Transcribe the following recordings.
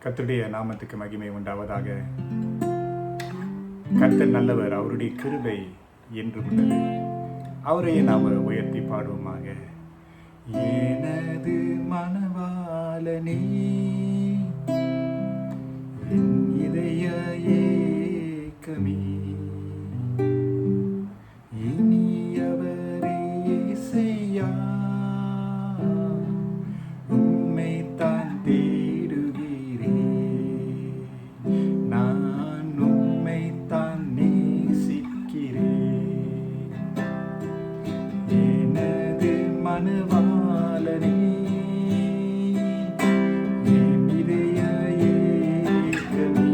கர்த்தருடைய நாமத்துக்கு மகிமை உண்டாவதாக. கர்த்தர் நல்லவர், அவருடைய கிருபை என்று உள்ளது. அவரையே நாம் உயர்த்தி பாடுவோமாக. எனது மனவாளனே, என் இதய ஏக்கமே, இனியவரே இயேசையா, உம்மைத்தான் தேடுகிறேன், நான் உம்மைத்தான் நேசிக்கிறேன். எனது மனவாளனே, என் இதய ஏக்கமே,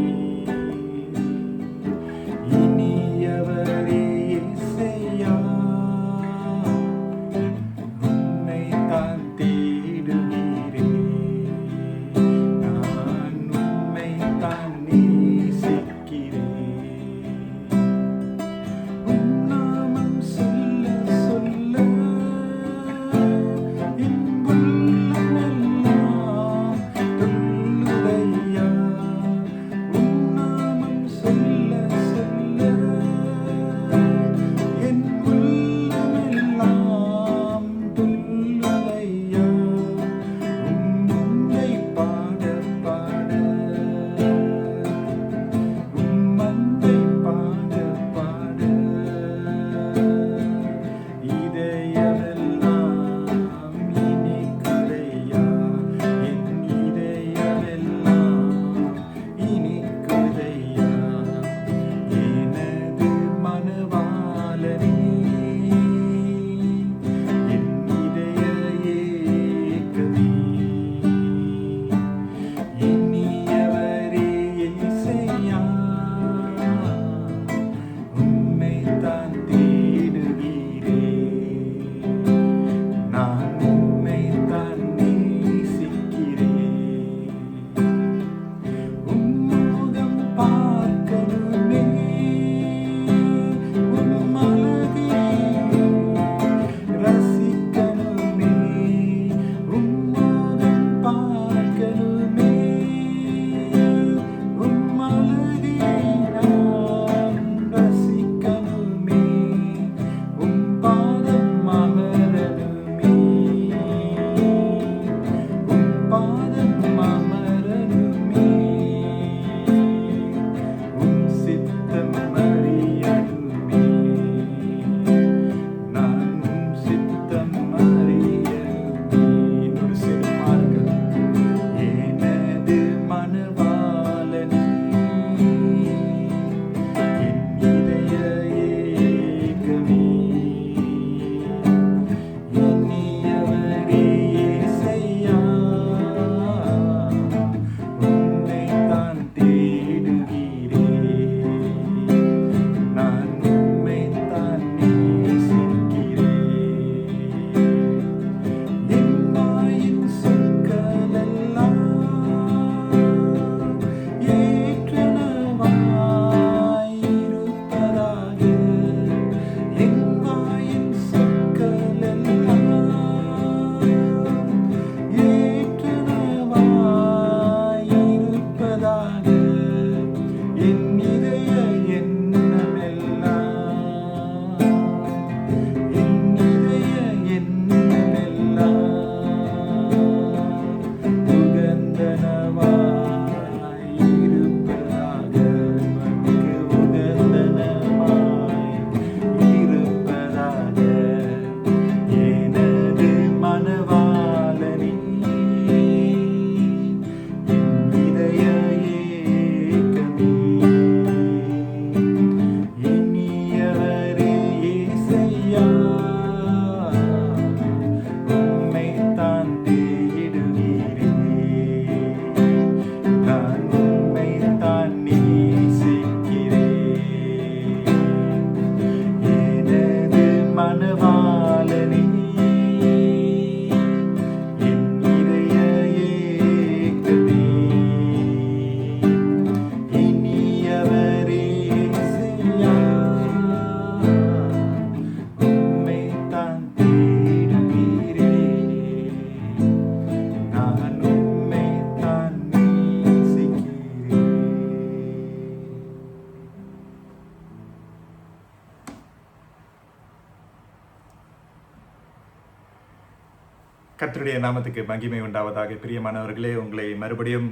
கர்த்தருடைய நாமத்துக்கு மகிமை உண்டாவதாக. பிரியமானவர்களே, உங்களை மறுபடியும்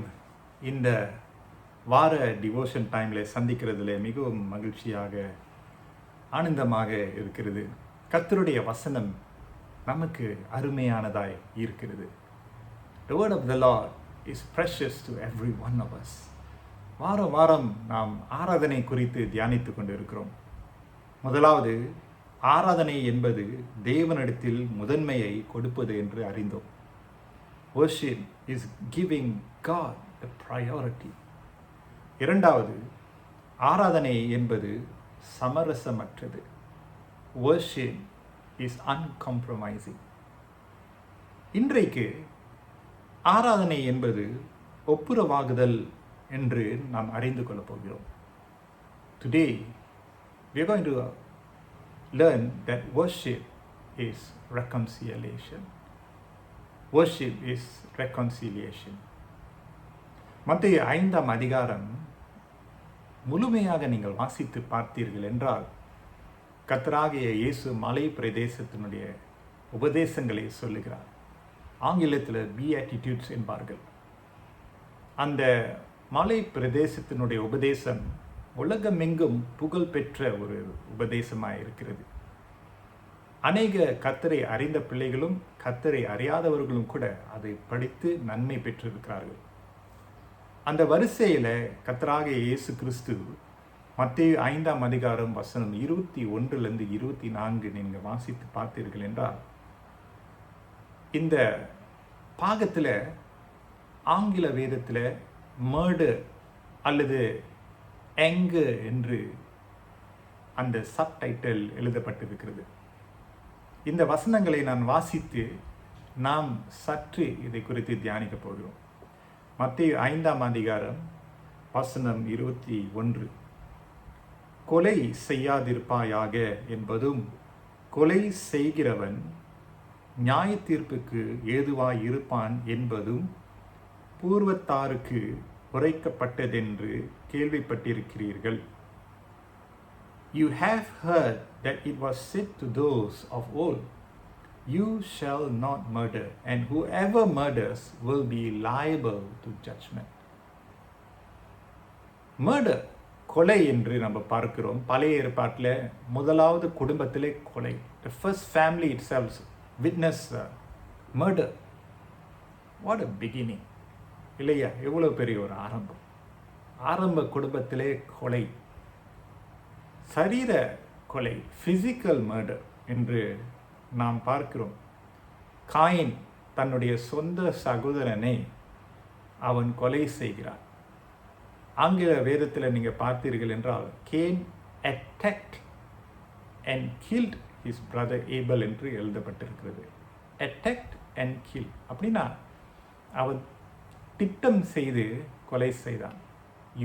இந்த வார டிவோஷன் டைமில் சந்திக்கிறதுல மிகவும் மகிழ்ச்சியாக ஆனந்தமாக இருக்கிறது. கர்த்தருடைய வசனம் நமக்கு அருமையானதாய் இருக்கிறது. The word of the Lord is precious to every one of us. வாரம் வாரம் நாம் ஆராதனை குறித்து தியானித்து கொண்டு இருக்கிறோம். முதலாவது, ஆராதனை என்பது தேவனிடத்தில் முதன்மையை கொடுப்பது என்று அறிந்தோம். Worship is giving God the priority. இரண்டாவது, ஆராதனை என்பது சமரசமற்றது. Worship is uncompromising. இன்றைக்கு ஆராதனை என்பது ஒப்புரவாகுதல் என்று நாம் அறிந்து கொள்ளப் போகிறோம். Today we are going to learn that worship is reconciliation. Worship is reconciliation. மத்தேயு 5ஆம் அதிகாரம் முழுமையாக நீங்கள் வாசித்து பார்த்தீர்கள் என்றால், கர்த்தராகிய இயேசு மலை பிரதேசத்தினுடைய உபதேசங்களை சொல்லுகிறார். ஆங்கிலத்தில் Beatitudes என்பார்கள். அந்த மலை பிரதேசத்தினுடைய உபதேசம் உலகமெங்கும் புகழ்பெற்ற ஒரு உபதேசமாக இருக்கிறது. அநேக கர்த்தரை அறிந்த பிள்ளைகளும் கர்த்தரை அறியாதவர்களும் கூட அதை படித்து நன்மை பெற்றிருக்கிறார்கள். அந்த வரிசையில் கர்த்தராகிய இயேசு கிறிஸ்து மத்தேயு 5ஆம் அதிகாரம் வசனம் 21 24 நீங்கள் வாசித்து பார்த்தீர்கள் என்றால், இந்த பாகத்தில் ஆங்கில வேதத்தில் மர்டர் அல்லது anger என்று அந்த சப்டைட்டில் எழுதப்பட்டிருக்கிறது. இந்த வசனங்களை நான் வாசித்து நாம் சற்று இதை குறித்து தியானிக்க போகிறோம். மத்தேயு 5ஆம் அதிகாரம் வசனம் 21, கொலை செய்யாதிருப்பாயாக என்பதும், கொலை செய்கிறவன் நியாய தீர்ப்புக்கு ஏதுவாய் இருப்பான் என்பதும் பூர்வத்தாருக்கு உரைக்கப்பட்டதென்று கேள்விப்பட்டிருக்கிறீர்கள். You have heard that it was said to those of old, you shall not murder, and whoever murders will be liable to judgment. Murder, கொலை என்று நம்ம பார்க்கிறோம். பழைய ஏற்பாட்டில் முதலாவது குடும்பத்திலே கொலை. The first family itself witnessed murder. What a beginning. இல்லையா? எவ்வளோ பெரிய ஒரு ஆரம்பம். ஆரம்ப குடும்பத்திலே கொலை, சரீர கொலை, ஃபிசிக்கல் மர்டர் என்று நாம் பார்க்கிறோம். காயின் தன்னுடைய சொந்த சகோதரனை அவன் கொலை செய்கிறான். ஆங்கில வேதத்தில் நீங்கள் பார்த்தீர்கள் என்றால், can attacked and killed his brother Abel என்று எழுதப்பட்டிருக்கிறது. attacked and killed அப்படின்னா அவன் திட்டம் செய்து கொலை செய்தான்,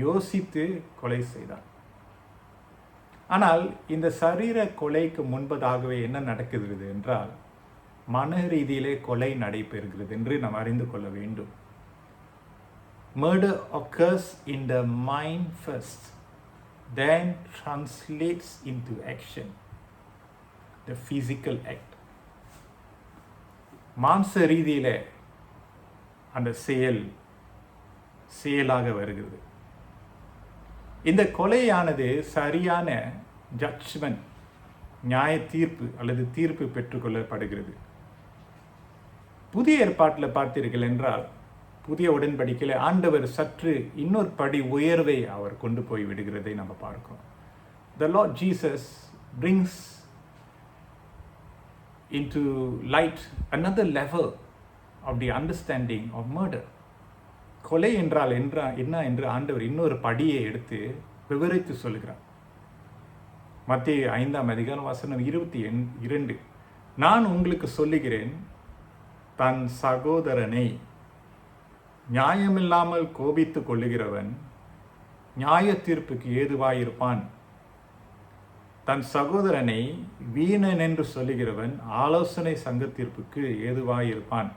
யோசித்து கொலை செய்தான். ஆனால் இந்த சரீர கொலைக்கு முன்பதாகவே என்ன நடக்கிறது என்றால், மன ரீதியிலே கொலை நடைபெறுகிறது என்று நாம் அறிந்து கொள்ள வேண்டும். Murder occurs in the mind first, then translates into action, the physical act. மாம்ச ரீதியிலே அந்த செயலாக வருகிறது. இந்த கொலையானது சரியான ஜட்ஜ்மெண்ட், நியாய தீர்ப்பு அல்லது தீர்ப்பு பெற்றுக்கொள்ளப்படுகிறது. புதிய ஏற்பாட்டில் பார்த்தீர்கள் என்றால், புதிய உடன்படிக்கையில் ஆண்டவர் சற்று இன்னொரு படி உயர்வை அவர் கொண்டு போய் விடுகிறதை நம்ம பார்க்கிறோம். The Lord Jesus brings into light another level of the understanding of murder. கொலை என்றால் என்ன என்று ஆண்டவர் இன்னொரு படியை எடுத்து விவரித்து சொல்கிறார். மத்தேயு 5ஆம் அதிகாரம் வசனம் 22, நான் உங்களுக்கு சொல்லுகிறேன், தன் சகோதரனை நியாயமில்லாமல் கோபித்து கொள்ளுகிறவன் நியாய தீர்ப்புக்கு ஏதுவாயிருப்பான். தன் சகோதரனை வீணன் என்று சொல்லுகிறவன் ஆலோசனை சங்க தீர்ப்புக்கு ஏதுவாயிருப்பான்.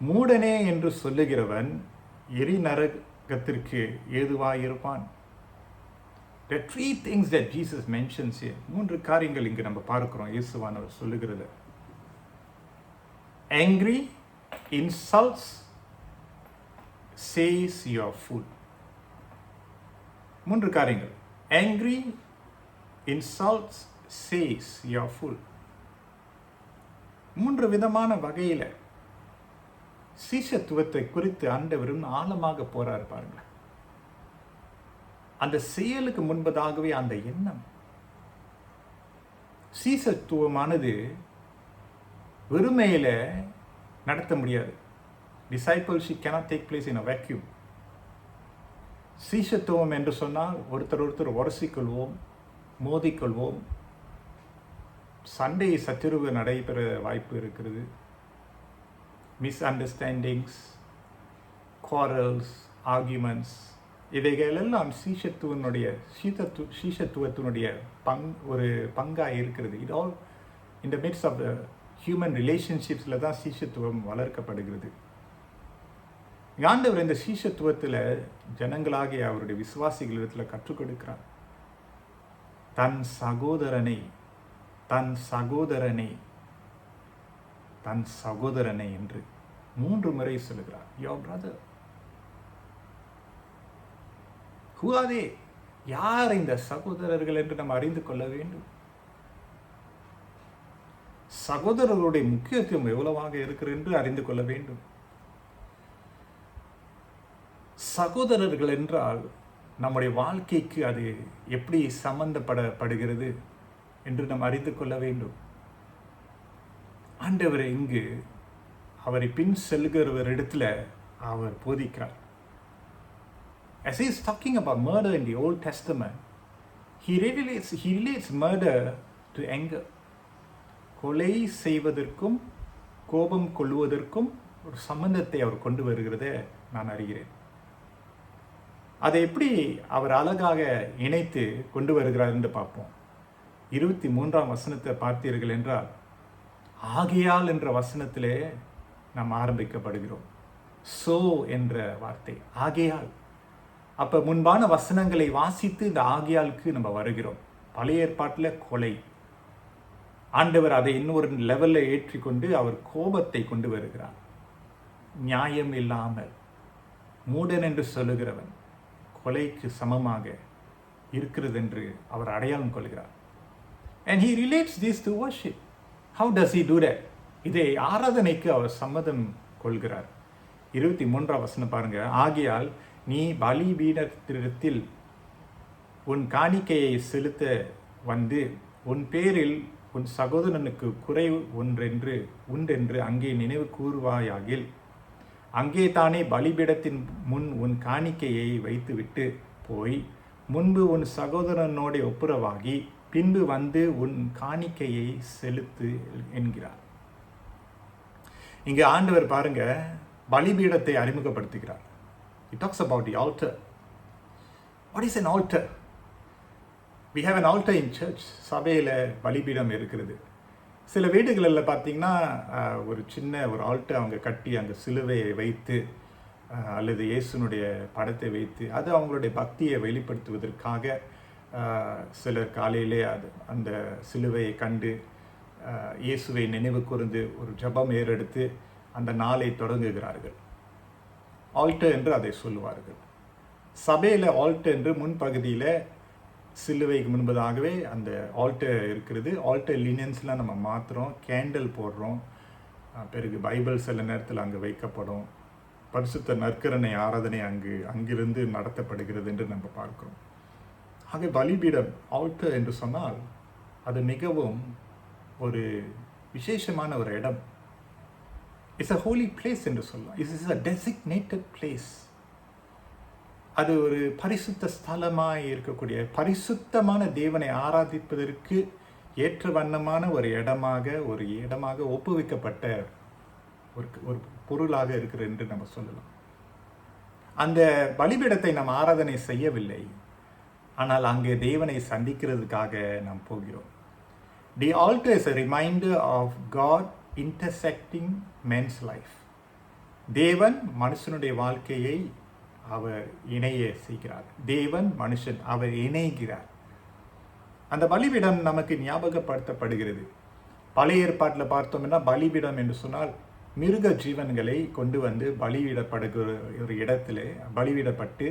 மூடனே என்று சொல்லுகிறவன் எரி நரகத்திற்கு ஏதுவாயிருப்பான். There are three things that Jesus mentions here. மூன்று காரியங்கள் இங்கு நம்ம பார்க்கிறோம் இயேசுவானவர் சொல்லுகிறது. Angry insults says you are full. 3 காரியங்கள். Angry insults says you are full. 3 விதமான வகையில் சீஷத்துவத்தை குறித்து ஆண்டவரும் ஆழமாக போறார் பாருங்க. அந்த செயலுக்கு முன்பதாகவே அந்த எண்ணம். சீஷத்துவமானது வெறுமையில நடத்த முடியாது. Discipleship cannot take place in a vacuum. சீஷத்துவம் என்று சொன்னால் ஒருத்தர் உரசிக்கொள்வோம், மோதிக்கொள்வோம், சண்டை சச்சரவு நடைபெற வாய்ப்பு இருக்கிறது. மிஸ் அண்டர்ஸ்டாண்டிங்ஸ், குவாரல்ஸ், ஆர்கியூமெண்ட்ஸ், இவைகளெல்லாம் சீஷத்துவத்தினுடைய ஒரு பங்காக இருக்கிறது. It all in the midst of the human ரிலேஷன்ஷிப்ஸில் தான் சீஷத்துவம் வளர்க்கப்படுகிறது. ஆண்டவர் இந்த சீஷத்துவத்தில் ஜனங்களாகிய அவருடைய விசுவாசிகளிடத்தில் கற்றுக் கொடுக்கிறார். தன் சகோதரனை என்று 3 முறை சொல்லுகிறார். Your brother. Who are they? யார் இந்த சகோதரர்கள் என்று நாம் அறிந்து கொள்ள வேண்டும். சகோதரர்களுடைய முக்கியத்துவம் எவ்வளவாக இருக்கிறது என்று அறிந்து கொள்ள வேண்டும். சகோதரர்கள் என்றால் நம்முடைய வாழ்க்கைக்கு அது எப்படி சம்பந்தப்படுகிறது என்று நாம் அறிந்து கொள்ள வேண்டும். ஆண்டவர் இங்கு அவரை பின் செல்கிறவரிடத்தில் அவர் போதிக்கிறார். As he is talking about murder in the Old Testament, he relates murder to anger. கொலை செய்வதற்கும் கோபம் கொள்வதற்கும் ஒரு சம்பந்தத்தை அவர் கொண்டு வருகிறதை நான் அறிகிறேன். அதை எப்படி அவர் அழகாக இணைத்து கொண்டு வருகிறார் என்று பார்ப்போம். 23ஆம் வசனத்தை பார்த்தீர்கள் என்றால், ஆகையால் என்ற வசனத்திலே நாம் ஆரம்பிக்கப்படுகிறோம். சோ என்ற வார்த்தை, ஆகையால். அப்போ முன்பான வசனங்களை வாசித்து இந்த ஆகையாளுக்கு நம்ம வருகிறோம். பழைய ஏற்பாட்டில் கொலை, ஆண்டவர் அதை இன்னொரு லெவலில் ஏற்றிக்கொண்டு அவர் கோபத்தை கொண்டு வருகிறார். நியாயம் இல்லாமல் மூடன் என்று சொல்லுகிறவன் கொலைக்கு சமமாக இருக்கிறது என்று அவர் அடையாளம் கொள்கிறார். And he relates this to worship. How does he do that? இதை ஆராதனைக்கு அவர் சம்மதம் கொள்கிறார். 23ஆம் வசனம் பாருங்க. ஆகையால் நீ பலிபீடத்தில் உன் காணிக்கையை செலுத்த வந்து உன் பேரில் உன் சகோதரனுக்கு குறை உண்டென்று அங்கே நினைவு கூறுவாயாகில், அங்கே தானே பலிபீடத்தின் முன் உன் காணிக்கையை வைத்துவிட்டு போய் முன்பு உன் சகோதரனோட ஒப்புரவாகி பின்பு வந்து உன் காணிக்கையை செலுத்து என்கிறார். இங்கே ஆண்டவர் பாருங்க பலிபீடத்தை அறிமுகப்படுத்துகிறார். He talks about the altar. What is an altar? We have an altar in church. சபையில் பலிபீடம் இருக்கிறது. சில வீடுகளில் பார்த்தீங்கன்னா ஒரு சின்ன ஒரு ஆல்ட்டை அவங்க கட்டி அங்கே சிலுவையை வைத்து அல்லது இயேசுனுடைய படத்தை வைத்து அது அவங்களுடைய பக்தியை வெளிப்படுத்துவதற்காக சிலர் காலையிலே அந்த சிலுவையை கண்டு இயேசுவை நினைவு கூர்ந்து ஒரு ஜெபம் ஏறெடுத்து அந்த நாளை தொடங்குகிறார்கள். ஆல்ட்டர் என்று அதை சொல்லுவார்கள். சபையில் ஆல்ட்டர் என்று முன்பகுதியில் சிலுவைக்கு முன்பதாகவே அந்த ஆல்ட்டர் இருக்கிறது. ஆல்ட்டர் லினியன்ஸ்லாம் நம்ம மாற்றுறோம், கேண்டில் போடுறோம், பிறகு பைபிள் சில நேரத்தில் அங்கே வைக்கப்படும், பரிசுத்த நற்கரணை ஆராதனை அங்கிருந்து நடத்தப்படுகிறது என்று நம்ம பார்க்கிறோம். ஆக பலிபீடம் ஆல்ட்டர் என்று சொன்னால் அது மிகவும் ஒரு விசேஷமான ஒரு இடம். இட்ஸ் அ ஹோலி பிளேஸ் என்று சொல்லலாம். It's a designated place. அது ஒரு பரிசுத்த ஸ்தலமாக இருக்கக்கூடிய பரிசுத்தமான தேவனை ஆராதிப்பதற்கு ஏற்ற வண்ணமான ஒரு இடமாக ஒப்புவிக்கப்பட்ட ஒரு பொருளாக இருக்கிறது என்று நம்ம சொல்லலாம். அந்த பலிபீடத்தை நாம் ஆராதனை செய்யவில்லை, ஆனால் அங்கே தேவனை சந்திக்கிறதுக்காக நாம் போகிறோம். The altar is a reminder of God intersecting men's life. தேவன் மனுஷனுடைய வாழ்க்கையை அவர் இணைய செய்கிறார். தேவன் மனுஷன் அவர் இணைகிறார். அந்த பலிபீடம் நமக்கு ஞாபகப்படுத்தப்படுகிறது. பழைய ஏற்பாட்டில் பார்த்தோம்னா பலிபீடம் என்று சொன்னால் மிருக ஜீவன்களை கொண்டு வந்து பலியிடப்படுகிற ஒரு இடத்துல பலியிடப்பட்டு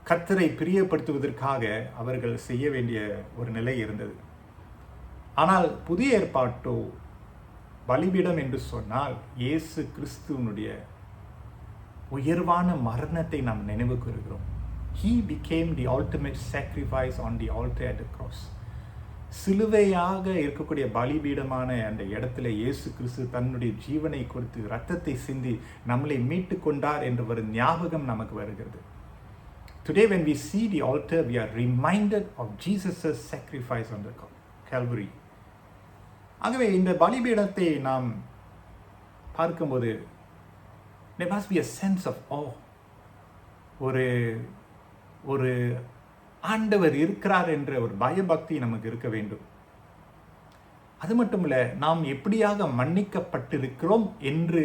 கர்த்தரை பிரியப்படுத்துவதற்காக அவர்கள் செய்ய வேண்டிய ஒரு நிலை இருந்தது. ஆனால் புதிய ஏற்பாட்டோ பலிபீடம் என்று சொன்னால் இயேசு கிறிஸ்துவனுடைய உயர்வான மரணத்தை நாம் நினைவு கூறுகிறோம். He became the ultimate sacrifice on the altar at the cross. சிலுவையாக இருக்கக்கூடிய பலிபீடமான அந்த இடத்துல இயேசு கிறிஸ்து தன்னுடைய ஜீவனை கொடுத்து இரத்தத்தை சிந்தி நம்மளை மீட்டு கொண்டார் என்ற ஒரு ஞாபகம் நமக்கு வருகிறது. Today when we see the altar, we are reminded of Jesus' sacrifice on the Calvary. ஆகவே இந்த பலிபீடத்தை நாம் பார்க்கும்போது there must be a sense of awe. ஒரு ஆண்டவர் இருக்கிறார் என்ற ஒரு பயபக்தி நமக்கு இருக்க வேண்டும். அது மட்டுமல்ல, நாம் எப்படியாக மன்னிக்கப்பட்டிருக்கிறோம் என்று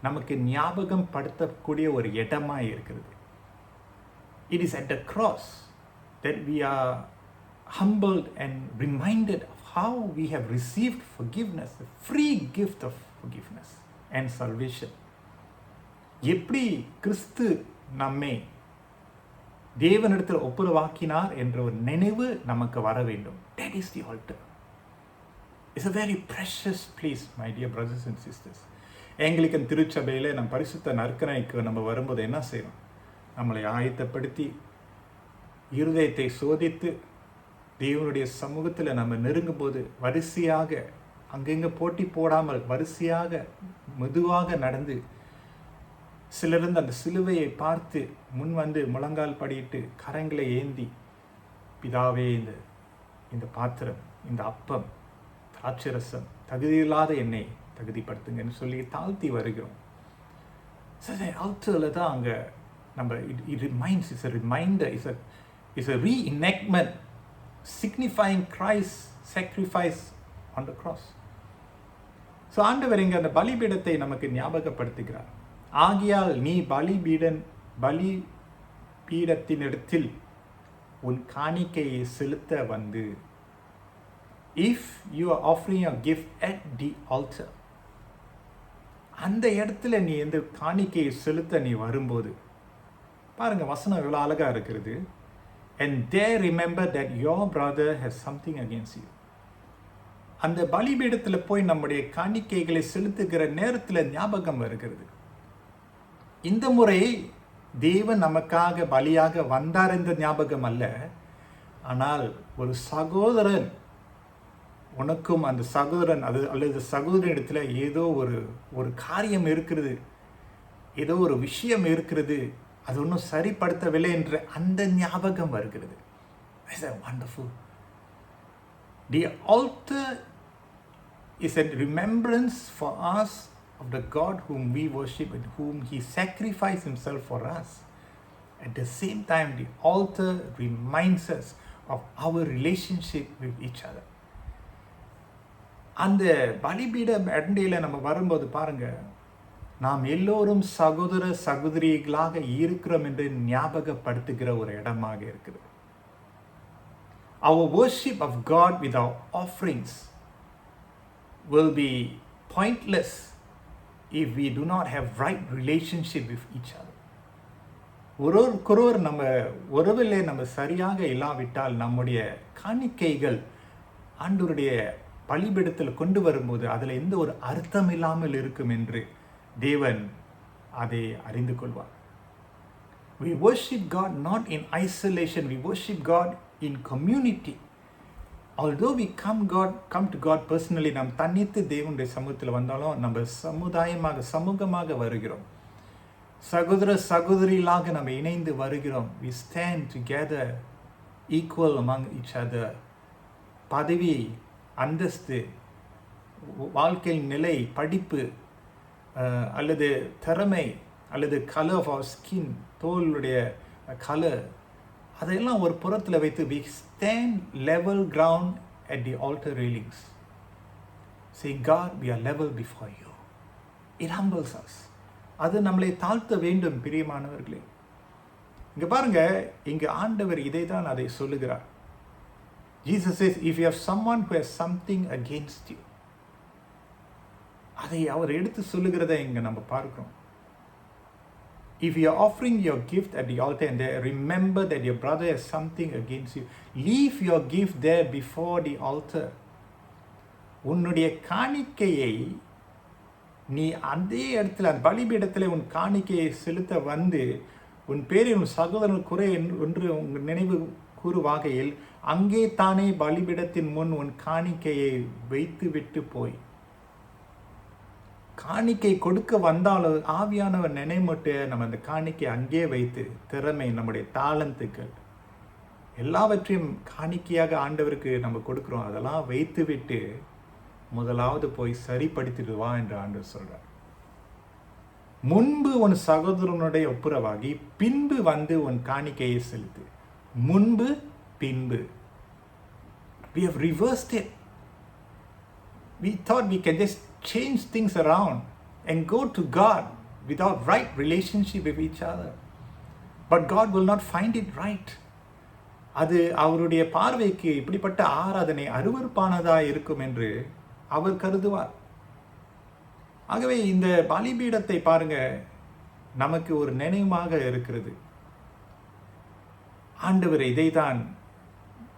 நமக்கு ஞாபகம் படுத்தக்கூடிய ஒரு இடமாய் இருக்கிறது. It is at the cross that we are humbled and reminded of how we have received forgiveness, the free gift of forgiveness and salvation. எப்படி கிறிஸ்து நம்மை தேவனிடத்தில் ஒப்புரவாக்கினார் என்ற ஒரு நினைவு நமக்கு வர வேண்டும். That is the altar. It's a very precious place, my dear brothers and sisters. Anglican திருச்சபையில் நம் பரிசுத்த நற்கரணைக்கு நம்ம வரும்போது என்ன செய்யணும்? நம்மளை ஆயத்தப்படுத்தி இருதயத்தை சோதித்து தேவனுடைய சமூகத்தில் நம்ம நெருங்கும் போது வரிசையாக அங்கங்கே போட்டி போடாமல் வரிசையாக மெதுவாக நடந்து சிலருந்து அந்த சிலுவையை பார்த்து முன் வந்து முழங்கால் படியிட்டு கரங்களை ஏந்தி, பிதாவே இந்த பாத்திரம், இந்த அப்பம், திராட்சரசம் தகுதியில்லாத என்னை தகுதிப்படுத்துங்கன்னு சொல்லி தாழ்த்தி வருகிறோம். சரி, ஆல்டரில் தான் அங்கே நம்ம it reminds, it's a reminder, it's a reenactment signifying Christ's sacrifice on the cross. So ஆண்டவர் இங்கே அந்த பலிபீடத்தை நமக்கு ஞாபகப்படுத்துகிறார். ஆகியால் நீ பலிபீடத்தினிடத்தில் உன் காணிக்கையை செலுத்த வந்து, if you are offering a gift at the altar, அந்த இடத்துல நீ எந்த காணிக்கையை செலுத்த நீ வரும்போது பாருங்க, வசனம் எவ்வளோ அழகா இருக்கிறது. And there remember that your brother has something against you. அந்த பலிபீடத்தில் போய் நம்முடைய காணிக்கைகளை செலுத்துகிற நேரத்தில் ஞாபகம் வருகிறது. இந்த முறை தேவன் நமக்காக பலியாக வந்தார் என்ற ஞாபகம் அல்ல, ஆனால் ஒரு சகோதரன், உனக்கும் அந்த சகோதரன் அல்லது சகோதரனிடத்தில் ஏதோ ஒரு காரியம் இருக்கிறது, ஏதோ ஒரு விஷயம் இருக்கிறது, அது ஒன்றும் சரிப்படுத்தவில்லை என்ற அந்த ஞாபகம் வருகிறது. It's a wonderful. The altar is a remembrance for us of the God whom we worship and whom He sacrificed Himself for us. At the same time, the altar reminds us of our relationship with each other. அந்த பலிபீட அண்டையில் நம்ம வரும்போது பாருங்க, நாம் எல்லோரும் சகோதர சகோதரிகளாக இருக்கிறோம் என்று ஞாபகப்படுத்துகிற ஒரு இடமாக இருக்கிறது. Our worship of God with our offerings will be pointless if we do not have right relationship with each other. ஒருவருக்கொருவர் நம்ம உறவிலே நம்ம சரியாக இல்லாவிட்டால் நம்முடைய காணிக்கைகள் ஆண்டவருடைய பலிபீடத்தில் கொண்டு வரும்போது அதில் எந்த ஒரு அர்த்தம் இல்லாமல் இருக்கும் என்று தேவன் அதை அறிந்து கொள்வார். We worship God not in isolation, we worship God in community. Although we come to God personally, நாம் தனித்து தேவனுடைய சமூகத்தில் வந்தாலும் நம்ம சமூகமாக வருகிறோம். சகோதர சகோதரிகளாக நம்ம இணைந்து வருகிறோம். We stand together equal among each other. பதவி, அந்தஸ்து, வாழ்க்கையின் நிலை, படிப்பு அல்லது திறமை அல்லது கலர் ஆஃப் அவர் ஸ்கின், தோலுடைய கலர், அதையெல்லாம் ஒரு புறத்தில் வைத்து we stand level ground at the altar railings. Say, God, we are level before you. It humbles us. அது நம்மளை தாழ்த்த வேண்டும். பிரியமானவர்களே, இங்கே பாருங்க, இங்கே ஆண்டவர் இதை தான் அதை சொல்லுகிறார். Jesus says, if you have someone who has something against you, அதை அவர் எடுத்து சொல்லுகிறத இங்கே நம்ம பார்க்கிறோம். If you are offering your gift at the altar and there, remember that your brother has something against you. Leave your gift there before the altar. உன்னுடைய காணிக்கையை நீ அதே இடத்துல, அந்த பலிபீடத்தில் உன் காணிக்கையை செலுத்த வந்து உன் பேரில் உன் சகோதரன் குறை என்று உங்கள் நினைவு கூறுவாகையில் அங்கே தானே பலிபீடத்தின் முன் உன் காணிக்கையை வைத்து விட்டு போய். காணிக்கை கொடுக்க வந்தாலும் ஆவியானவர் நினைமட்டு நம்ம அந்த காணிக்கை அங்கே வைத்து, திறமை, நம்முடைய தாளந்துக்கள் எல்லாவற்றையும் காணிக்கையாக ஆண்டவருக்கு நம்ம கொடுக்குறோம், அதெல்லாம் வைத்து விட்டு முதலாவது போய் சரிப்படுத்திட்டு வா என்று ஆண்டவர் சொல்றார். முன்பு உன் சகோதரனுடைய ஒப்புரவாகி பின்பு வந்து உன் காணிக்கையை செலுத்து. முன்பு பின்பு. We have reversed it. We thought we can just change things around and go to God without right relationship with each other. But God will not find it right. அது அவருடைய பார்வைக்கு இப்படிப்பட்ட ஆராதனை அருவருப்பானதாக இருக்கும் என்று அவர் கருதுவார். ஆகவே இந்த பலிபீடத்தை பாருங்க, நமக்கு ஒரு நினைவாக இருக்கிறது. ஆண்டவர் இதைதான்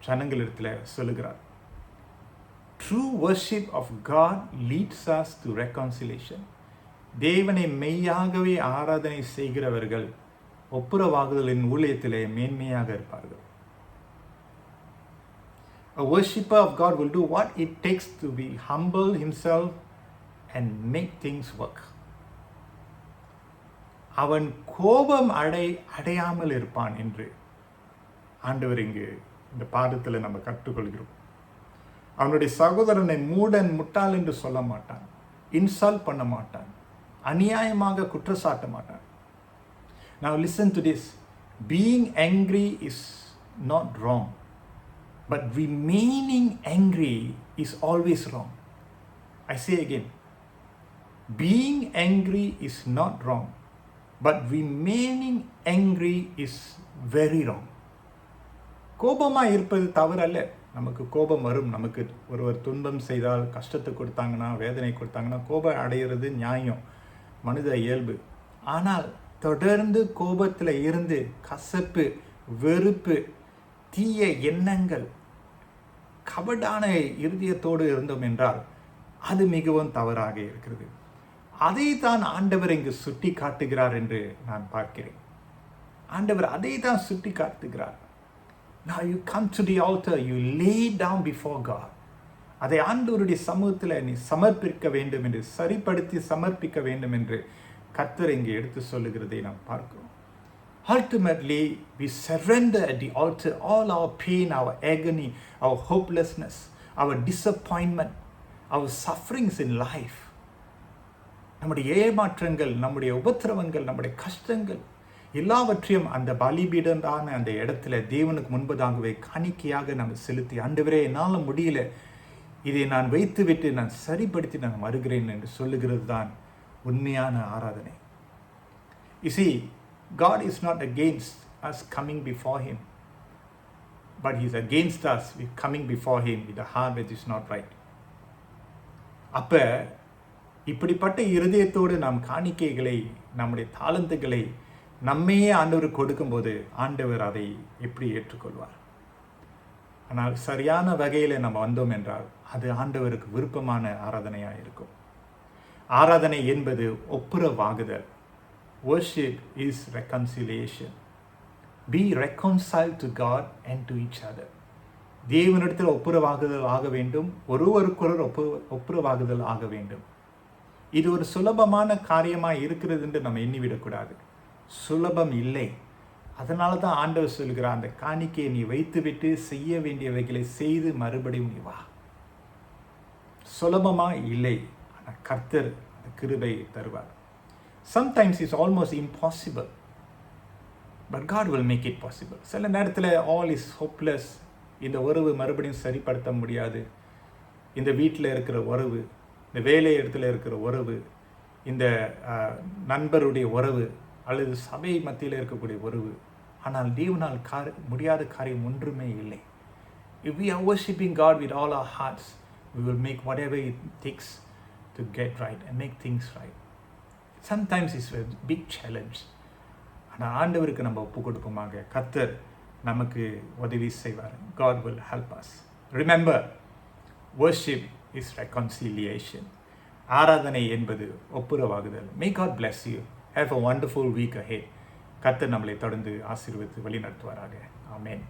ஜனங்களிடத்தில் சொல்லுகிறார். True worship of God leads us to reconciliation. தேவனை மெய்யாகவே ஆராதனை செய்கிறவர்கள் ஒப்புரவாகுதலின் ஊழியத்திலே மேன்மையாக இருப்பார்கள். A worshipper of God will do what it takes to be humble himself and make things work. அவன் கோபம் அடையாமல் இருப்பான் என்று ஆண்டவர் இங்கு இந்த பாடத்தில் நம்ம கற்றுக்கொள்கிறோம். அவனுடைய சகோதரனை மூடன் முட்டாள் என்று சொல்ல மாட்டான், இன்சல்ட் பண்ண மாட்டான், அநியாயமாக குற்றச்சாட்ட மாட்டான். Now listen to this. Being angry is not wrong, but remaining angry is always wrong. I say again. Being angry is not wrong, but remaining angry is very wrong. கோபமாக இருப்பது தவறல்ல. நமக்கு கோபம் வரும். நமக்கு ஒருவர் துன்பம் செய்தால், கஷ்டத்தை கொடுத்தாங்கன்னா, வேதனை கொடுத்தாங்கன்னா கோபம் அடைகிறது நியாயம், மனித இயல்பு. ஆனால் தொடர்ந்து கோபத்தில் இருந்து கசப்பு, வெறுப்பு, தீய எண்ணங்கள், கபடான இருதயத்தோடு இருந்தோம் என்றால் அது மிகவும் தவறாக இருக்கிறது. அதை தான் ஆண்டவர் இங்கு சுட்டி காட்டுகிறார் என்று நான் பார்க்கிறேன். ஆண்டவர் அதை தான் சுட்டி காட்டுகிறார். Now you come to the altar, you lay down before God. அதை ஆண்டவருடைய சமூகத்தில் நீ சமர்ப்பிக்க வேண்டும் என்று, சரிப்படுத்தி சமர்ப்பிக்க வேண்டும் என்று கர்த்தர் இங்கே எடுத்து சொல்லுகிறதை நாம் பார்க்கிறோம். Ultimately, we surrender at the altar all our pain, our agony, our hopelessness, our disappointment, our sufferings in life. நம்முடைய ஏமாற்றங்கள், நம்முடைய உபத்திரவங்கள், நம்முடைய கஷ்டங்கள் எல்லாவற்றையும் அந்த பலிபீடமான அந்த இடத்துல தேவனுக்கு முன்பதாகவே காணிக்கையாக நம்ம செலுத்தி, ஆண்டவரே என்னால் முடியல, இதை நான் வைத்து விட்டு நான் சரிப்படுத்தி நான் வருகிறேன் என்று சொல்லுகிறது தான் உண்மையான ஆராதனை. You see, God is not against us coming before Him, but He is against us with coming before Him with a heart that is not right. அப்ப இப்படிப்பட்ட இருதயத்தோடு நாம் காணிக்கைகளை, நம்முடைய தாளந்துகளை நம்மையே ஆண்டவர் கொடுக்கும்போது ஆண்டவர் அதை எப்படி ஏற்றுக்கொள்வார்? ஆனால் சரியான வகையில் நம்ம வந்தோம் என்றால் அது ஆண்டவருக்கு விருப்பமான ஆராதனையாக இருக்கும். ஆராதனை என்பது ஒப்புரவாகுதல். Worship is reconciliation. Be reconciled to God and to each other. தேவனிடத்தில் ஒப்புரவாகுதல் ஆக வேண்டும், ஒருவருக்கொரு ஒப்புரவாகுதல் ஆக வேண்டும். இது ஒரு சுலபமான காரியமாக இருக்கிறது என்று நம்ம எண்ணிவிடக்கூடாது. சுலபம் இல்லை. அதனால தான் ஆண்டவர் சொல்கிறார், அந்த காணிக்கையை நீ வைத்துவிட்டு செய்ய வேண்டியவைகளை செய்து மறுபடியும் நீ வா. சுலபமா இல்லை, ஆனால் கர்த்தர் அந்த கிருபையை தருவார். Sometimes it's almost impossible, but God will make it possible. சில நேரத்தில் all is hopeless. இந்த உறவு மறுபடியும் சரிப்படுத்த முடியாது. இந்த வீட்டில் இருக்கிற உறவு, இந்த வேலை இடத்துல இருக்கிற உறவு, இந்த நண்பருடைய உறவு அல்லது சபை மத்தியில் இருக்கக்கூடிய உறவு. ஆனால் தேவனால் முடியாத காரியம் ஒன்றுமே இல்லை. If we are worshiping God with all our hearts, we will make whatever it takes to get right and make things right. Sometimes it's a big challenge. ஆனால் ஆண்டவருக்கு நம்ம ஒப்பு கொடுப்போமாக, கர்த்தர் நமக்கு உதவி செய்வார். God will help us. Remember, worship is reconciliation. ஆராதனை என்பது ஒப்புரவாகுதல். May God bless you. Have a wonderful week ahead. கர்த்தர் நம்மளை தொடர்ந்து ஆசீர்வதித்து வழி நடத்துவாராக. ஆமென்.